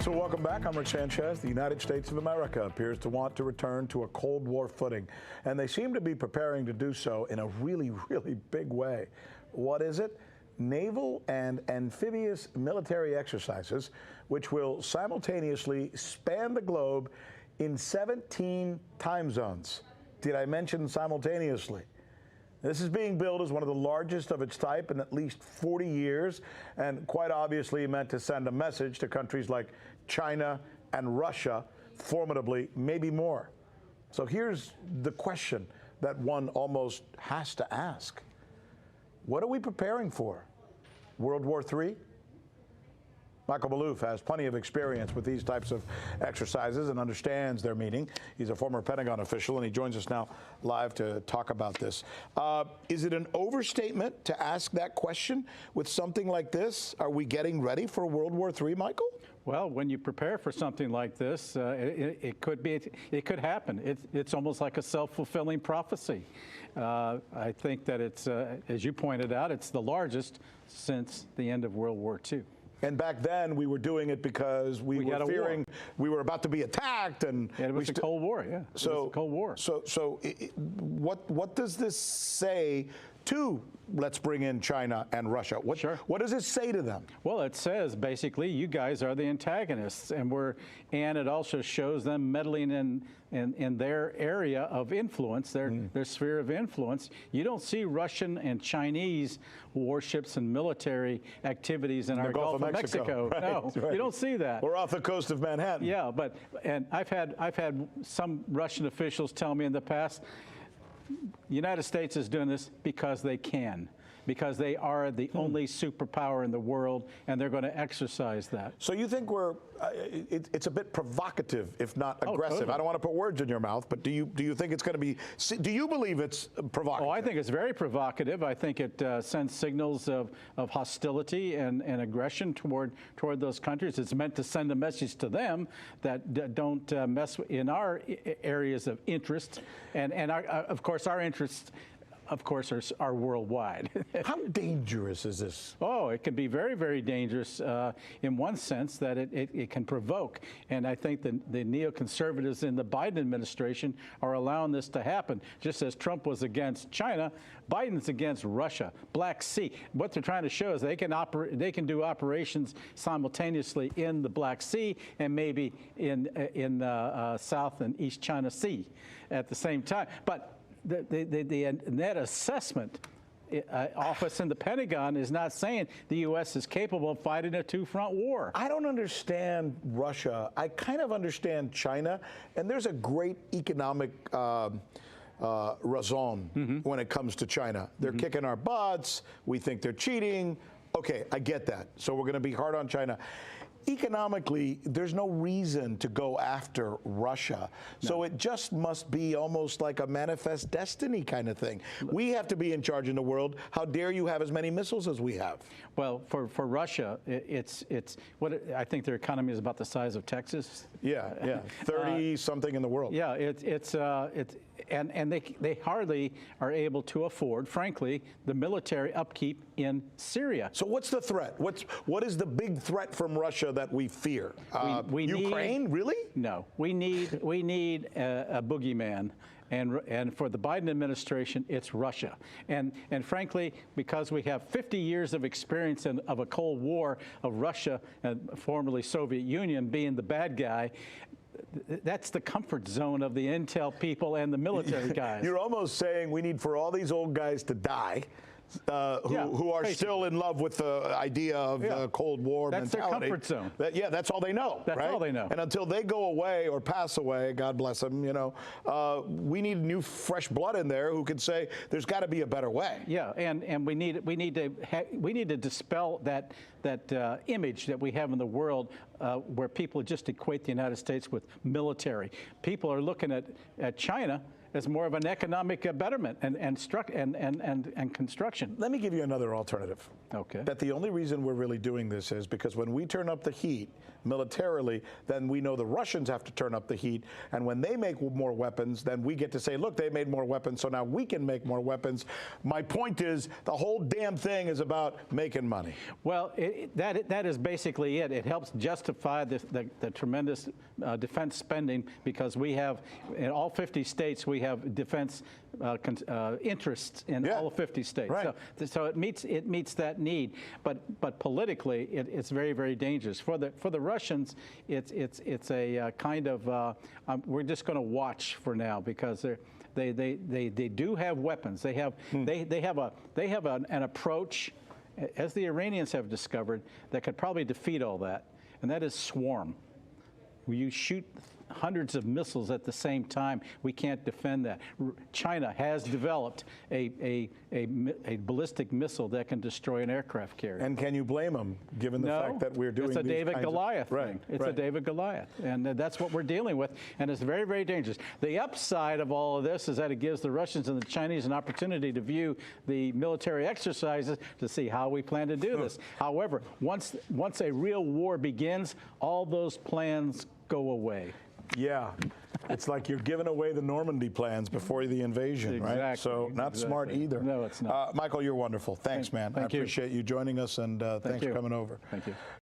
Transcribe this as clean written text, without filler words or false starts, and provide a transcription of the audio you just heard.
So welcome back. I'm Rick Sanchez. The United States of America appears to want to return to a Cold War footing, and they seem to be preparing to do so in a really, really big way. What is it? Naval and amphibious military exercises, which will simultaneously span the globe in 17 time zones. Did I mention simultaneously? This is being billed as one of the largest of its type in at least 40 years, and quite obviously meant to send a message to countries like China and Russia, formidably, maybe more. So here's the question that one almost has to ask. What are we preparing for? World War III? Michael Maloof has plenty of experience with these types of exercises and understands their meaning. He's a former Pentagon official, and he joins us now live to talk about this. Is it an overstatement to ask that question with something like this? Are we getting ready for World War III, Michael? Well, when you prepare for something like this, it could happen. It's almost like a self-fulfilling prophecy. I think that it's, as you pointed out, it's the largest since the end of World War II. And back then, we were doing it because we were fearing we were about to be attacked, and it was the Cold War. Yeah, so, it was the Cold War. So, what does this say to, let's bring in China and Russia? What does it say to them? Well, it says basically, you guys are the antagonists, and it also shows them meddling in their area of influence, their sphere of influence. You don't see Russian and Chinese warships and military activities in our Gulf of Mexico. Right, no, right. You don't see that. We're off the coast of Manhattan. Yeah, and I've had some Russian officials tell me in the past, the United States is doing this because they can, because they are the only superpower in the world, and they're going to exercise that. So you think it's a bit provocative, if not aggressive? Totally. I don't want to put words in your mouth, but do you think it's going to be? Do you believe it's provocative? Oh, I think it's very provocative. I think it sends signals of hostility and aggression toward those countries. It's meant to send a message to them that don't mess in our areas of interest, and of course our interests, of course, are worldwide. How dangerous is this? Oh, it can be very, very dangerous in one sense that it can provoke. And I think the neoconservatives in the Biden administration are allowing this to happen. Just as Trump was against China, Biden's against Russia, Black Sea. What they're trying to show is they can do operations simultaneously in the Black Sea and maybe in South and East China Sea at the same time. But the net assessment office in the Pentagon is not saying the U.S. is capable of fighting a two-front war. I don't understand Russia. I kind of understand China, and there's a great economic raison when it comes to China. They're kicking our butts. We think they're cheating. Okay, I get that. So we're going to be hard on China. Economically, there's no reason to go after Russia. No. So it just must be almost like a manifest destiny kind of thing. We have to be in charge in the world. How dare you have as many missiles as we have? Well, for Russia, it's I think their economy is about the size of Texas. Yeah, 30 something in the world. Yeah, and they hardly are able to afford, frankly, the military upkeep in Syria. So what's the threat? What is the big threat from Russia that we fear? Ukraine, really? No, we need a boogeyman. And for the Biden administration, it's Russia. And frankly, because we have 50 years of experience of a Cold War of Russia, and formerly Soviet Union, being the bad guy, that's the comfort zone of the intel people and the military guys. You're almost saying we need for all these old guys to die. Who are still in love with the idea of the Cold War mentality. That's their comfort zone. That's all they know. That's right? all they know. And until they go away or pass away, God bless them, we need new, fresh blood in there who can say there's got to be a better way. Yeah, and we need to dispel that image that we have in the world where people just equate the United States with military. People are looking at China as more of an economic betterment and construction. Let me give you another alternative. Okay. That the only reason we're really doing this is because when we turn up the heat militarily, then we know the Russians have to turn up the heat. And when they make more weapons, then we get to say, look, they made more weapons, so now we can make more weapons. My point is, the whole damn thing is about making money. Well, that is basically it. It helps justify the tremendous defense spending because we have, in all 50 states, we have defense interests in all 50 states. Right. So it meets that need. But politically, it's very, very dangerous. For the Russians, it's a kind of we're just going to watch for now because they do have weapons. They have an approach, as the Iranians have discovered, that could probably defeat all that, and that is swarm. Where you shoot hundreds of missiles at the same time, we can't defend that. China has developed a ballistic missile that can destroy an aircraft carrier. And can you blame them, given the fact that we're doing it's a these David kinds Goliath of, thing. It's a David Goliath, and that's what we're dealing with, and it's very, very dangerous. The upside of all of this is that it gives the Russians and the Chinese an opportunity to view the military exercises to see how we plan to do this. However, once a real war begins, all those plans go away. Yeah, it's like you're giving away the Normandy plans before the invasion, right? So not smart either. No, it's not. Michael, you're wonderful. Thanks, man. I appreciate you joining us, and thanks for coming over. Thank you.